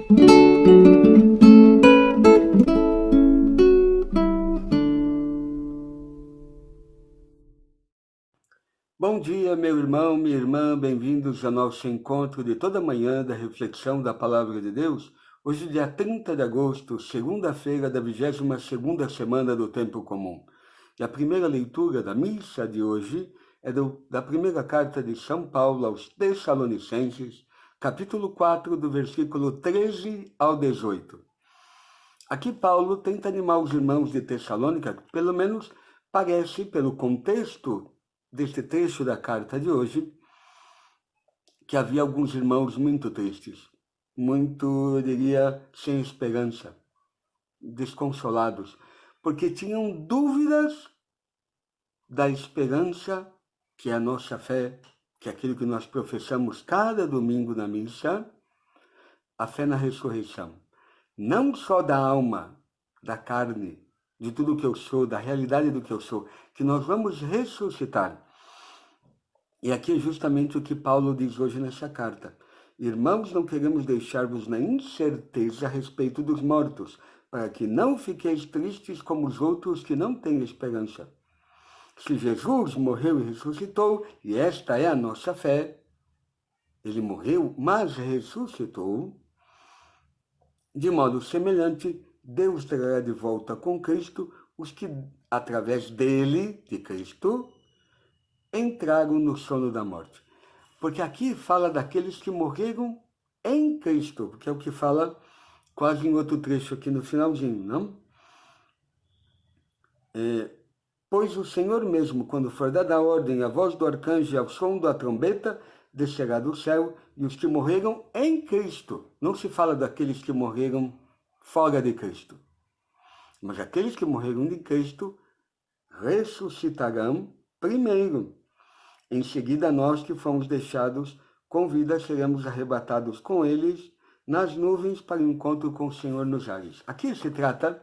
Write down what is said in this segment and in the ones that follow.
Bom dia, meu irmão, minha irmã, bem-vindos ao nosso encontro de toda manhã da reflexão da Palavra de Deus. Hoje, dia 30 de agosto, segunda-feira da 22ª semana do Tempo Comum. E a primeira leitura da missa de hoje é da primeira carta de São Paulo aos Tessalonicenses, capítulo 4, do versículo 13 ao 18. Aqui Paulo tenta animar os irmãos de Tessalônica, que pelo menos parece, pelo contexto deste trecho da carta de hoje, que havia alguns irmãos muito tristes, muito, eu diria, sem esperança, desconsolados, porque tinham dúvidas da esperança, que é a nossa fé, que é aquilo que nós professamos cada domingo na missa, a fé na ressurreição. Não só da alma, da carne, de tudo que eu sou, da realidade do que eu sou, que nós vamos ressuscitar. E aqui é justamente o que Paulo diz hoje nessa carta. Irmãos, não queremos deixar-vos na incerteza a respeito dos mortos, para que não fiqueis tristes como os outros que não têm esperança. Se Jesus morreu e ressuscitou, e esta é a nossa fé, ele morreu, mas ressuscitou, de modo semelhante, Deus trará de volta com Cristo os que, através dele, de Cristo, entraram no sono da morte. Porque aqui fala daqueles que morreram em Cristo, porque é o que fala quase em outro trecho aqui no finalzinho, não? Pois o Senhor mesmo, quando for dada a ordem, a voz do arcanjo e ao som da trombeta, descerá do céu, e os que morreram em Cristo. Não se fala daqueles que morreram fora de Cristo, mas aqueles que morreram em Cristo ressuscitarão primeiro. Em seguida, nós que fomos deixados com vida, seremos arrebatados com eles nas nuvens para o encontro com o Senhor nos ares. Aqui se trata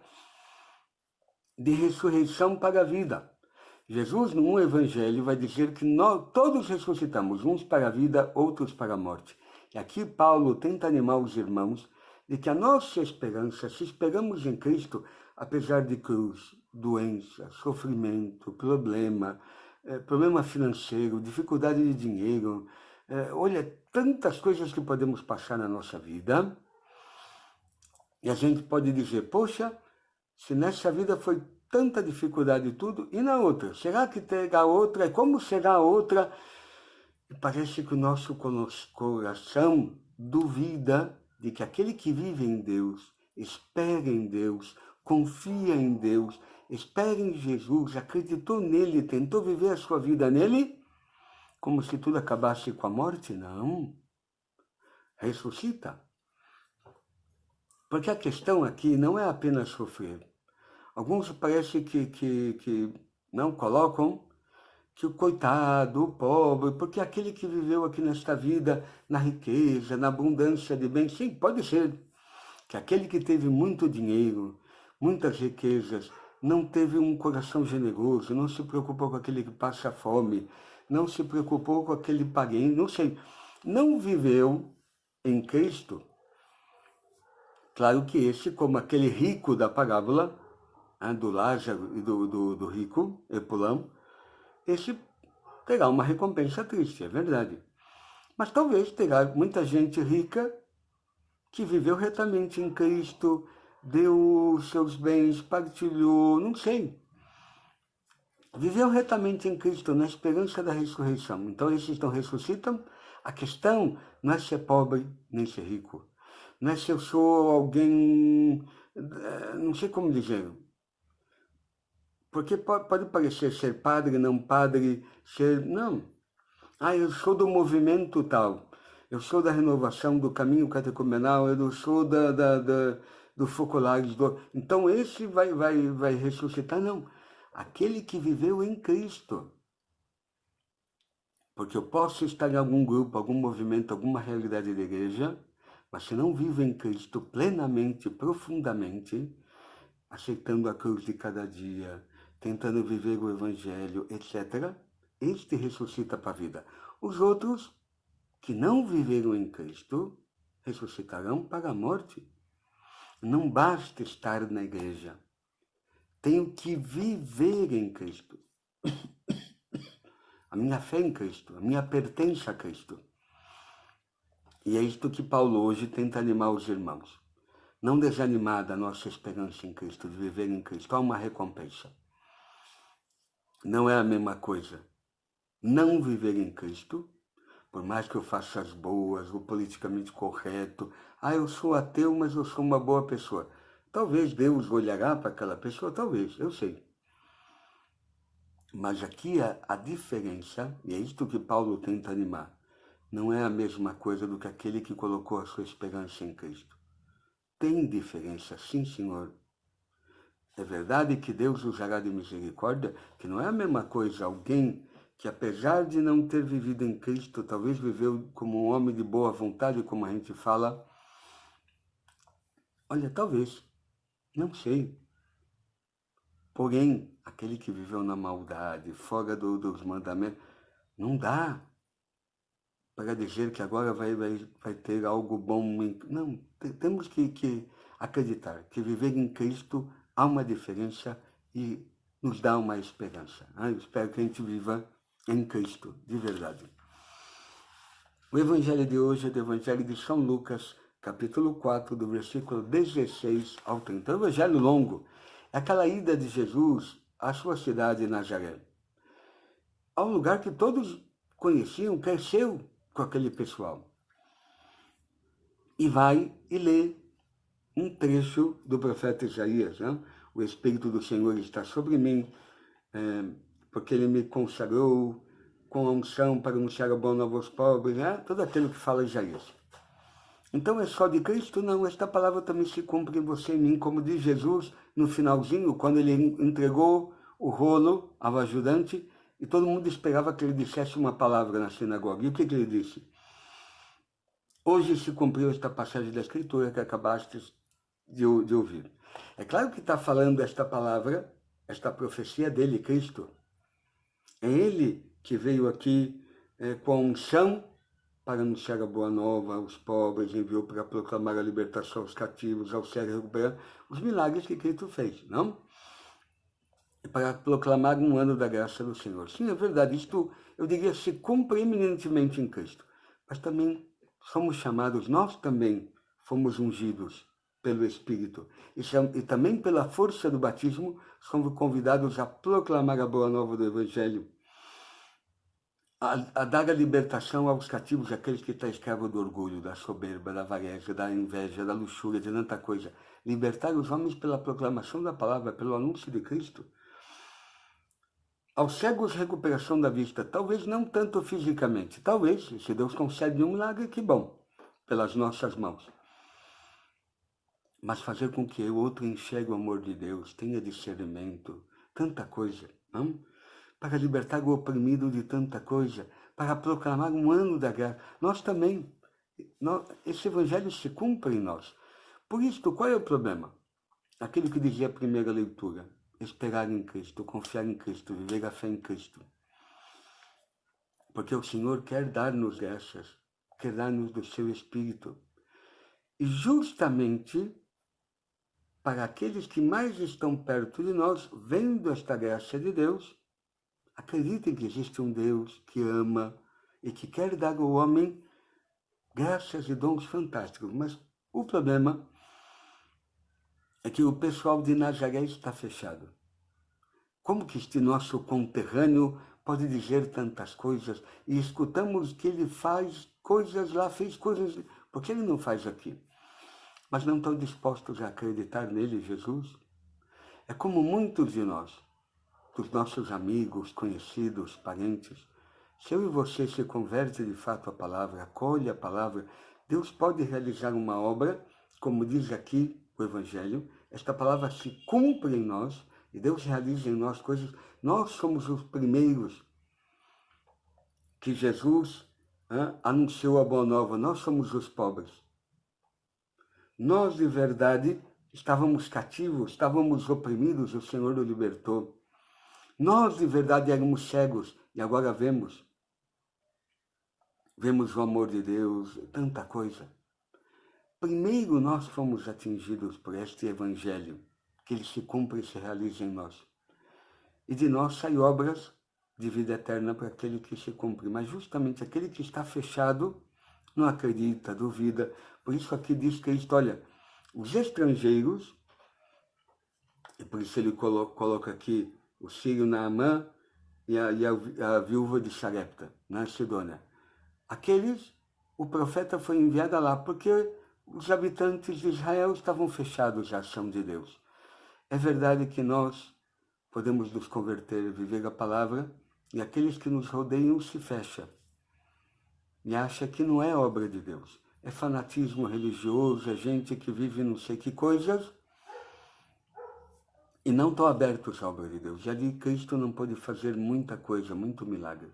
de ressurreição para a vida. Jesus, no Evangelho, vai dizer que nós todos ressuscitamos, uns para a vida, outros para a morte. E aqui Paulo tenta animar os irmãos de que a nossa esperança, se esperamos em Cristo, apesar de cruz, doença, sofrimento, problema financeiro, dificuldade de dinheiro, olha, tantas coisas que podemos passar na nossa vida, e a gente pode dizer, poxa, se nessa vida foi tanta dificuldade e tudo, e na outra? Será que terá outra? E como será a outra? E parece que o nosso coração duvida de que aquele que vive em Deus, espera em Deus, confia em Deus, espera em Jesus, acreditou nele, tentou viver a sua vida nele, como se tudo acabasse com a morte? Não. Ressuscita. Porque a questão aqui não é apenas sofrer. Alguns parece que não colocam que o coitado, o pobre, porque aquele que viveu aqui nesta vida, na riqueza, na abundância de bens, sim, pode ser que aquele que teve muito dinheiro, muitas riquezas, não teve um coração generoso, não se preocupou com aquele que passa fome, não se preocupou com aquele parente, não sei, não viveu em Cristo. Claro que esse, como aquele rico da parábola, do Lázaro e do rico, Epulão, esse terá uma recompensa triste, é verdade. Mas talvez terá muita gente rica que viveu retamente em Cristo, deu os seus bens, partilhou, não sei. Viveu retamente em Cristo, na esperança da ressurreição. Então esses não ressuscitam. A questão não é ser pobre nem ser rico. Não é se eu sou alguém, não sei como dizer. Porque pode parecer ser padre, não padre, ser... Não. Eu sou do movimento tal. Eu sou da renovação do caminho catecumenal, eu sou do Focolares. Então esse vai ressuscitar? Não. Aquele que viveu em Cristo. Porque eu posso estar em algum grupo, algum movimento, alguma realidade da igreja, mas se não vivo em Cristo plenamente, profundamente, aceitando a cruz de cada dia, tentando viver o Evangelho, etc., este ressuscita para a vida. Os outros que não viveram em Cristo, ressuscitarão para a morte. Não basta estar na igreja. Tenho que viver em Cristo. A minha fé em Cristo, a minha pertença a Cristo. E é isto que Paulo hoje tenta animar os irmãos. Não desanimar da nossa esperança em Cristo, de viver em Cristo. Há uma recompensa. Não é a mesma coisa não viver em Cristo, por mais que eu faça as boas, o politicamente correto. Eu sou ateu, mas eu sou uma boa pessoa. Talvez Deus olhará para aquela pessoa, talvez, eu sei. Mas aqui a diferença, e é isto que Paulo tenta animar, não é a mesma coisa do que aquele que colocou a sua esperança em Cristo. Tem diferença, sim, senhor. É verdade que Deus usará de misericórdia, que não é a mesma coisa alguém que, apesar de não ter vivido em Cristo, talvez viveu como um homem de boa vontade, como a gente fala. Olha, talvez, não sei. Porém, aquele que viveu na maldade, fora dos mandamentos, não dá para dizer que agora vai ter algo bom. Não, temos que acreditar que viver em Cristo há uma diferença e nos dá uma esperança. Eu espero que a gente viva em Cristo, de verdade. O evangelho de hoje é do Evangelho de São Lucas, capítulo 4, do versículo 16 ao 30. É um evangelho longo. É aquela ida de Jesus à sua cidade, Nazaré. A um lugar que todos conheciam, cresceu com aquele pessoal. E vai e lê um trecho do profeta Isaías. O Espírito do Senhor está sobre mim, porque Ele me consagrou com a unção para anunciar a boa nova aos pobres, tudo aquilo que fala Isaías. Então é só de Cristo? Não, esta palavra também se cumpre em você e em mim, como diz Jesus no finalzinho, quando Ele entregou o rolo ao ajudante, e todo mundo esperava que Ele dissesse uma palavra na sinagoga. E o que Ele disse? Hoje se cumpriu esta passagem da Escritura que acabaste de ouvir. É claro que está falando esta palavra, esta profecia dele, Cristo. É Ele que veio aqui com a unção para anunciar a boa nova aos pobres, enviou para proclamar a libertação aos cativos, aos cegos recuperar os milagres que Cristo fez, não? E para proclamar um ano da graça do Senhor. Sim, é verdade, isto, eu diria, se cumpre eminentemente em Cristo. Mas também somos chamados, nós também fomos ungidos pelo Espírito. E também pela força do batismo, somos convidados a proclamar a boa nova do Evangelho. A dar a libertação aos cativos, aqueles que estão escravos do orgulho, da soberba, da avareza, da inveja, da luxúria, de tanta coisa. Libertar os homens pela proclamação da palavra, pelo anúncio de Cristo. Aos cegos, recuperação da vista, talvez não tanto fisicamente, talvez, se Deus concede um milagre, que bom, pelas nossas mãos. Mas fazer com que o outro enxergue o amor de Deus, tenha discernimento, tanta coisa, não? Para libertar o oprimido de tanta coisa, para proclamar um ano da graça. Nós também, esse evangelho se cumpre em nós. Por isso, qual é o problema? Aquilo que dizia a primeira leitura, esperar em Cristo, confiar em Cristo, viver a fé em Cristo. Porque o Senhor quer dar-nos graças, quer dar-nos do seu Espírito. E justamente para aqueles que mais estão perto de nós, vendo esta graça de Deus, acreditem que existe um Deus que ama e que quer dar ao homem graças e dons fantásticos. Mas o problema é que o pessoal de Nazaré está fechado. Como que este nosso conterrâneo pode dizer tantas coisas e escutamos que ele faz coisas lá, fez coisas, por que ele não faz aqui? Mas não estão dispostos a acreditar nele, Jesus? É como muitos de nós, dos nossos amigos, conhecidos, parentes. Se eu e você se converte de fato à palavra, acolhe a palavra, Deus pode realizar uma obra, como diz aqui o Evangelho, esta palavra se cumpre em nós, e Deus realiza em nós coisas. Nós somos os primeiros que Jesus anunciou a boa nova, nós somos os pobres. Nós, de verdade, estávamos cativos, estávamos oprimidos, o Senhor o libertou. Nós, de verdade, éramos cegos e agora vemos. Vemos o amor de Deus, tanta coisa. primeiro nós fomos atingidos por este Evangelho, que ele se cumpre e se realiza em nós. E de nós saem obras de vida eterna para aquele que se cumpre. Mas justamente aquele que está fechado não acredita, duvida. Por isso aqui diz Cristo, olha, os estrangeiros, e por isso ele coloca aqui o sírio Naamã e a viúva de Sarepta, na Sidônia. Aqueles, o profeta foi enviado lá porque os habitantes de Israel estavam fechados à ação de Deus. É verdade que nós podemos nos converter, viver a palavra, e aqueles que nos rodeiam se fecham e acham que não é obra de Deus. É fanatismo religioso, é gente que vive não sei que coisas e não estão abertos à obra de Deus. Já de Cristo não pode fazer muita coisa, muito milagre.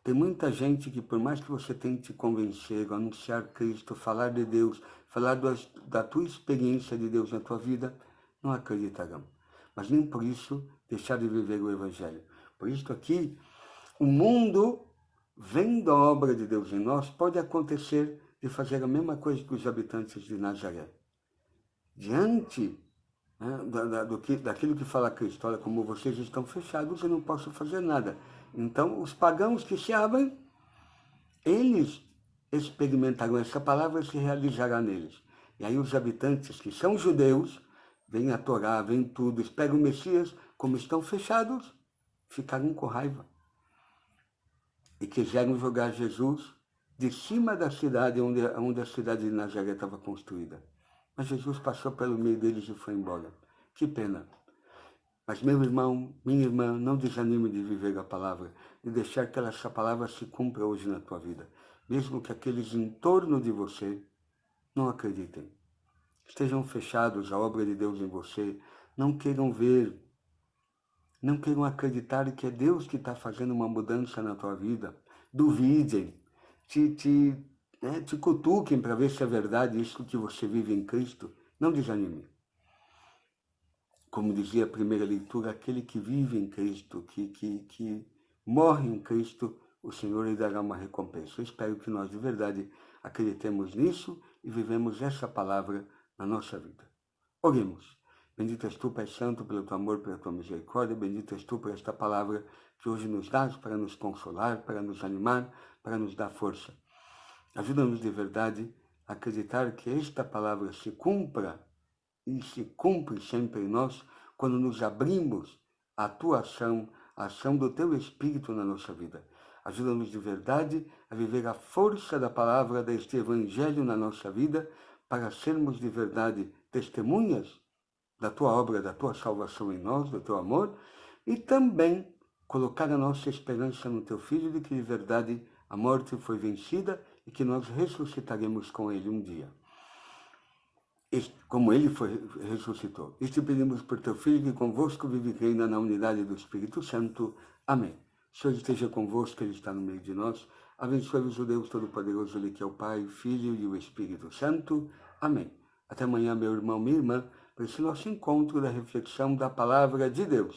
Tem muita gente que, por mais que você tente convencer, anunciar Cristo, falar de Deus, falar da tua experiência de Deus na tua vida, não acreditarão. Mas nem por isso deixar de viver o Evangelho. Por isso aqui, o mundo, vendo a obra de Deus em nós, pode acontecer de fazer a mesma coisa que os habitantes de Nazaré. Diante daquilo que fala Cristo, olha, como vocês estão fechados, eu não posso fazer nada. Então, os pagãos que se abrem, eles experimentarão essa palavra e se realizará neles. E aí os habitantes que são judeus, veem a Torá, veem tudo, esperam o Messias, como estão fechados, ficaram com raiva. E quiseram jogar Jesus de cima da cidade onde a cidade de Nazaré estava construída. Mas Jesus passou pelo meio deles e foi embora. Que pena. Mas meu irmão, minha irmã, não desanime de viver a palavra, de deixar que essa palavra se cumpra hoje na tua vida. Mesmo que aqueles em torno de você não acreditem. Estejam fechados à obra de Deus em você, não queiram ver, não queiram acreditar que é Deus que está fazendo uma mudança na tua vida. Duvidem, te cutuquem para ver se é verdade isso que você vive em Cristo. Não desanime. Como dizia a primeira leitura, aquele que vive em Cristo, que morre em Cristo, o Senhor lhe dará uma recompensa. Eu espero que nós de verdade acreditemos nisso e vivemos essa palavra na nossa vida. Oremos. Bendito és tu, Pai Santo, pelo teu amor, pela tua misericórdia. Bendito és tu por esta palavra que hoje nos dás para nos consolar, para nos animar, para nos dar força. Ajuda-nos de verdade a acreditar que esta palavra se cumpra e se cumpre sempre em nós quando nos abrimos à tua ação, à ação do teu Espírito na nossa vida. Ajuda-nos de verdade a viver a força da palavra deste Evangelho na nossa vida para sermos de verdade testemunhas da tua obra, da tua salvação em nós, do teu amor, e também colocar a nossa esperança no teu Filho de que de verdade a morte foi vencida e que nós ressuscitaremos com ele um dia. Como ele ressuscitou. E te pedimos por teu Filho, que convosco vive e reina na unidade do Espírito Santo. Amém. O Senhor esteja convosco, ele está no meio de nós. Abençoe-vos o Deus Todo-Poderoso, ele que é o Pai, o Filho e o Espírito Santo. Amém. Até amanhã, meu irmão, minha irmã, para esse nosso encontro da reflexão da Palavra de Deus.